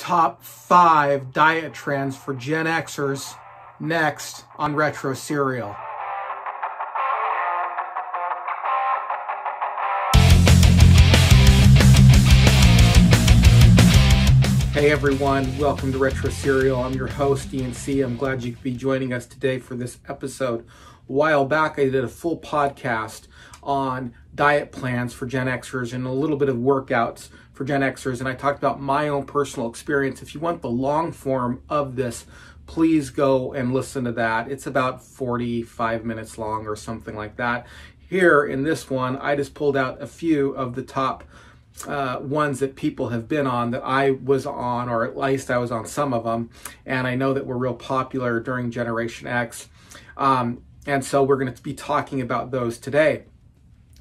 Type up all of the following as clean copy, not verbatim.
top 5 diet trends for Gen Xers next on Retro Cereal. Hey everyone, welcome to Retro Cereal. I'm your host, DNC. I'm glad you could be joining us today for this episode. A while back, I did a full podcast on diet plans for Gen Xers and a little bit of workouts for Gen Xers, and I talked about my own personal experience. If you want the long form of this, please go and listen to that. It's about 45 minutes long or something like that. Here in this one, I just pulled out a few of the top ones that people have been on, that I was on, or at least I was on some of them, and I know that were real popular during Generation X. And so we're going to be talking about those today.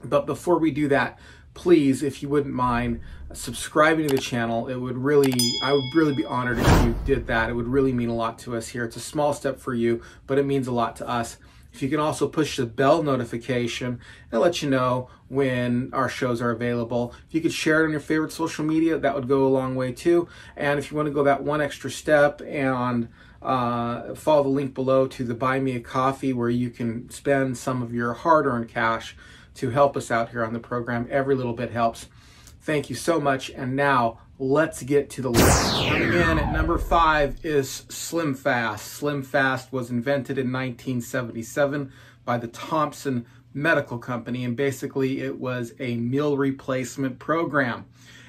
But before we do that, please, if you wouldn't mind subscribing to the channel, I would really be honored if you did that. It would really mean a lot to us here. It's a small step for you, but it means a lot to us. If you can also push the bell notification, it'll let you know when our shows are available. If you could share it on your favorite social media, that would go a long way too. And if you want to go that one extra step and follow the link below to the Buy Me a Coffee, where you can spend some of your hard-earned cash to help us out here on the program. Every little bit helps. Thank you so much. And now let's get to the list. Coming in at number 5 is SlimFast. SlimFast was invented in 1977 by the Thompson Medical Company, and basically it was a meal replacement program.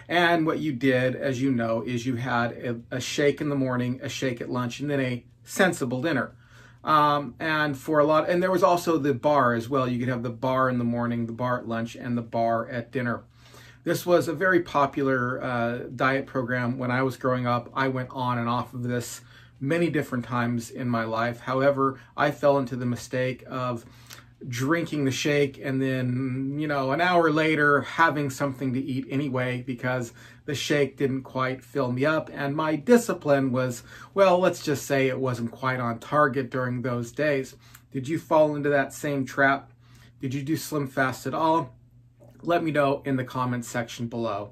And what you did, as you know, is you had a shake in the morning, a shake at lunch, and then a sensible dinner. And there was also the bar as well. You could have the bar in the morning, the bar at lunch, and the bar at dinner. This was a very popular diet program when I was growing up. I went on and off of this many different times in my life. However, I fell into the mistake of drinking the shake and then, an hour later having something to eat anyway, because the shake didn't quite fill me up. And my discipline was, well, let's just say it wasn't quite on target during those days. Did you fall into that same trap? Did you do SlimFast at all? Let me know in the comments section below.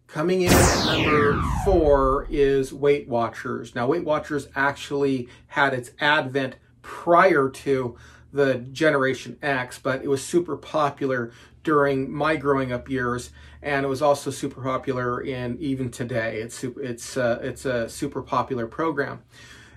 Coming in at number 4 is Weight Watchers. Now, Weight Watchers actually had its advent prior to the Generation X, but it was super popular during my growing up years, and it was also super popular in even today. It's a super popular program.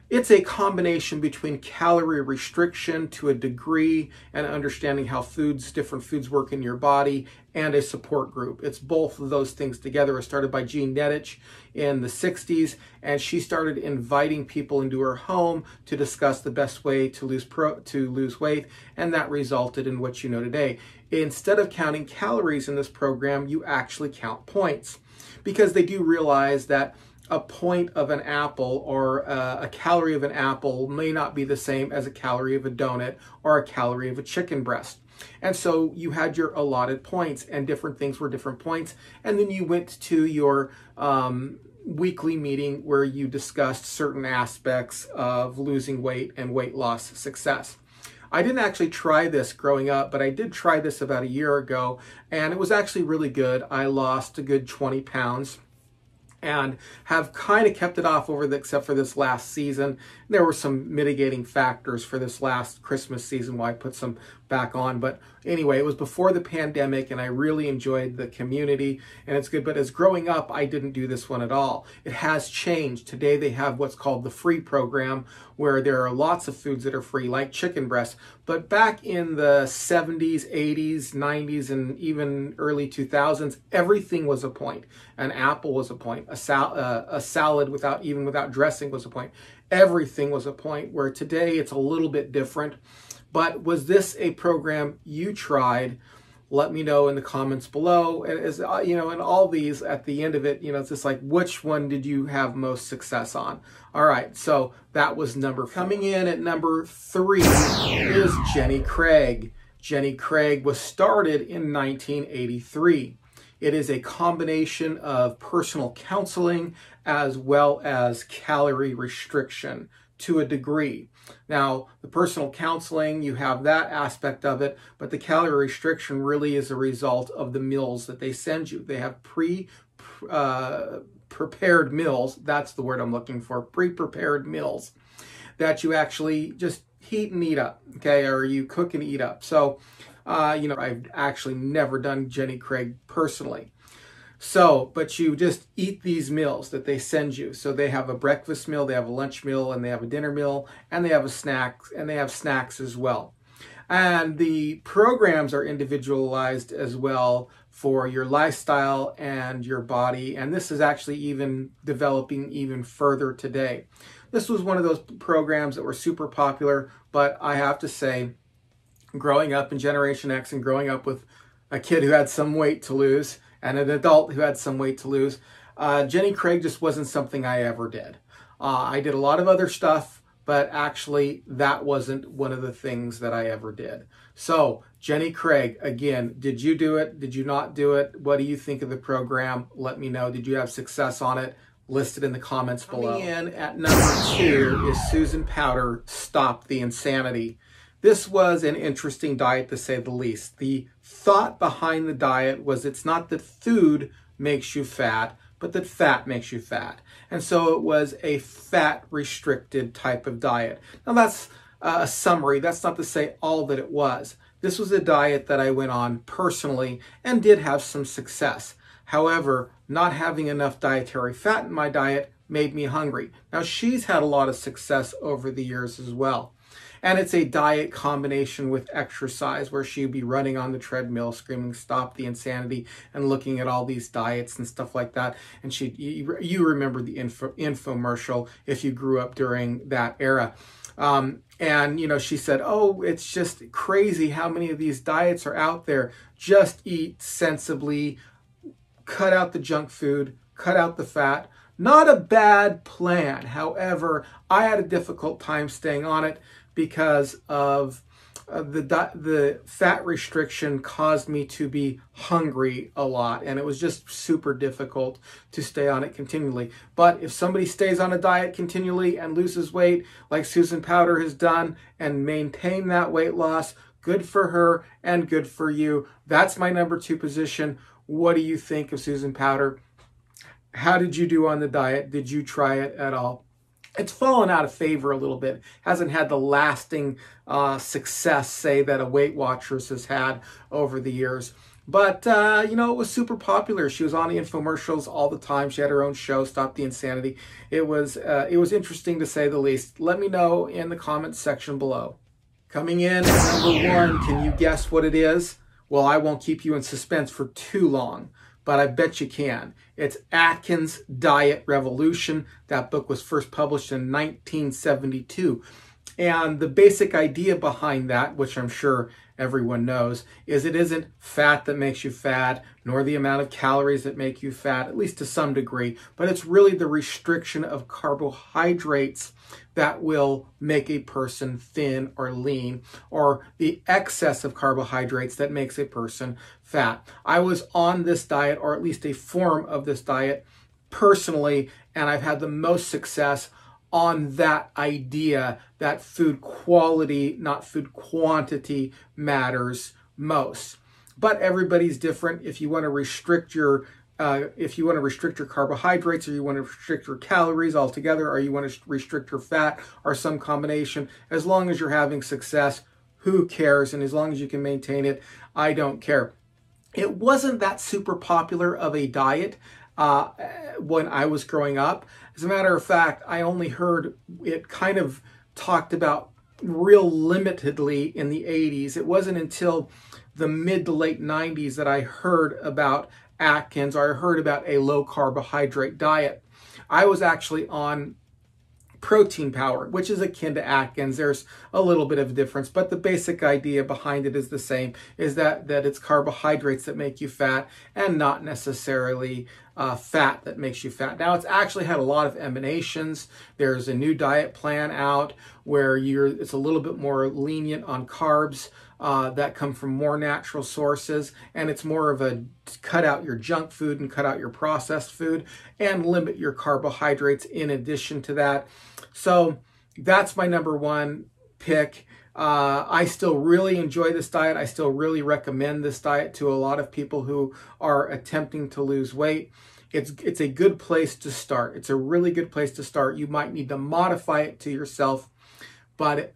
It's a combination between calorie restriction to a degree and understanding how different foods work in your body, and a support group. It's both of those things together. It was started by Jean Nedich in the 60s, and she started inviting people into her home to discuss the best way to lose weight, and that resulted in what you know today. Instead of counting calories in this program, you actually count points, because they do realize that a point of an apple or a calorie of an apple may not be the same as a calorie of a donut or a calorie of a chicken breast. And so you had your allotted points, and different things were different points. And then you went to your weekly meeting where you discussed certain aspects of losing weight and weight loss success. I didn't actually try this growing up, but I did try this about a year ago, and it was actually really good. I lost a good 20 pounds. And have kind of kept it off except for this last season. There were some mitigating factors for this last Christmas season why I put some back on. But anyway, it was before the pandemic, and I really enjoyed the community, and it's good. But as growing up, I didn't do this one at all. It has changed. Today they have what's called the free program, where there are lots of foods that are free, like chicken breast. But back in the 70s, 80s, 90s, and even early 2000s, everything was a point. An apple was a point. A salad without dressing was a point. Everything was a point, where today it's a little bit different. But was this a program you tried? Let me know in the comments below. As and all these, at the end of it, it's just like, which one did you have most success on? All right, so that was number 4. Coming in at number 3 is Jenny Craig. Jenny Craig was started in 1983. It is a combination of personal counseling as well as calorie restriction to a degree. Now, the personal counseling, you have that aspect of it, but the calorie restriction really is a result of the meals that they send you. They have prepared meals. That's the word I'm looking for, pre-prepared meals that you actually just heat and eat up, okay, or you cook and eat up. So, I've actually never done Jenny Craig personally. So, but you just eat these meals that they send you. So they have a breakfast meal, they have a lunch meal, and they have a dinner meal, and they have a snack, and they have snacks as well. And the programs are individualized as well for your lifestyle and your body. And this is actually even developing even further today. This was one of those programs that were super popular, but I have to say, growing up in Generation X and growing up with a kid who had some weight to lose and an adult who had some weight to lose, Jenny Craig just wasn't something I ever did. I did a lot of other stuff, but actually that wasn't one of the things that I ever did. So Jenny Craig, again, did you do it? Did you not do it? What do you think of the program? Let me know. Did you have success on it? Listed in the comments below. Coming in at number 2 is Susan Powter, Stop the Insanity. This was an interesting diet, to say the least. The thought behind the diet was it's not that food makes you fat, but that fat makes you fat. And so it was a fat-restricted type of diet. Now that's a summary. That's not to say all that it was. This was a diet that I went on personally and did have some success. However, not having enough dietary fat in my diet made me hungry. Now she's had a lot of success over the years as well. And it's a diet combination with exercise where she'd be running on the treadmill, screaming, "Stop the insanity," and looking at all these diets and stuff like that. And you remember the infomercial if you grew up during that era. And she said, "Oh, it's just crazy how many of these diets are out there. Just eat sensibly, cut out the junk food, cut out the fat." Not a bad plan. However, I had a difficult time staying on it because of the fat restriction caused me to be hungry a lot, and it was just super difficult to stay on it continually. But if somebody stays on a diet continually and loses weight like Susan Powter has done and maintain that weight loss, good for her and good for you. That's my number 2 position. What do you think of Susan Powter? How did you do on the diet? Did you try it at all? It's fallen out of favor a little bit. Hasn't had the lasting success, say, that a Weight Watchers has had over the years. But, it was super popular. She was on the infomercials all the time. She had her own show, Stop the Insanity. It was interesting to say the least. Let me know in the comments section below. Coming in at number 1, can you guess what it is? Well, I won't keep you in suspense for too long, but I bet you can. It's Atkins Diet Revolution. That book was first published in 1972. And the basic idea behind that, which I'm sure everyone knows, is it isn't fat that makes you fat, nor the amount of calories that make you fat, at least to some degree, but it's really the restriction of carbohydrates that will make a person thin or lean, or the excess of carbohydrates that makes a person fat. I was on this diet, or at least a form of this diet, personally, and I've had the most success on that idea that food quality, not food quantity, matters most. But everybody's different. If you want to restrict your carbohydrates, or you want to restrict your calories altogether, or you want to restrict your fat, or some combination, as long as you're having success, who cares? And as long as you can maintain it, I don't care. It wasn't that super popular of a diet when I was growing up. As a matter of fact, I only heard it kind of talked about real limitedly in the 80s. It wasn't until the mid to late 90s that I heard about Atkins, or I heard about a low carbohydrate diet. I was actually on protein power, which is akin to Atkins. There's a little bit of a difference, but the basic idea behind it is the same, is that it's carbohydrates that make you fat and not necessarily fat that makes you fat. Now, it's actually had a lot of emanations. There's a new diet plan out where it's a little bit more lenient on carbs that come from more natural sources, and it's more of a cut out your junk food and cut out your processed food and limit your carbohydrates in addition to that. So that's my number 1 pick. I still really enjoy this diet. I still really recommend this diet to a lot of people who are attempting to lose weight. it's a good place to start. It's a really good place to start. You might need to modify it to yourself, but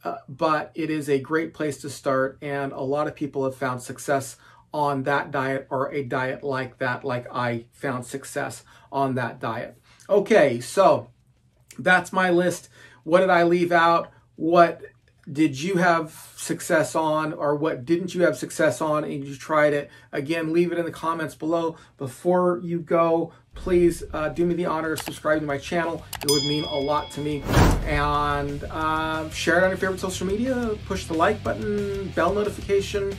it is a great place to start, and a lot of people have found success on that diet, or a diet like that, like I found success on that diet. Okay, so that's my list. What did I leave out? What did you have success on, or what didn't you have success on and you tried it? Again, leave it in the comments below. Before you go, please do me the honor of subscribing to my channel. It would mean a lot to me. And share it on your favorite social media. Push the like button, bell notification.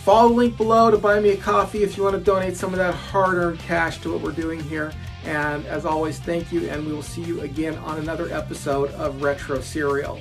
Follow the link below to buy me a coffee if you want to donate some of that hard-earned cash to what we're doing here. And as always, thank you, and we will see you again on another episode of Retro Cereal.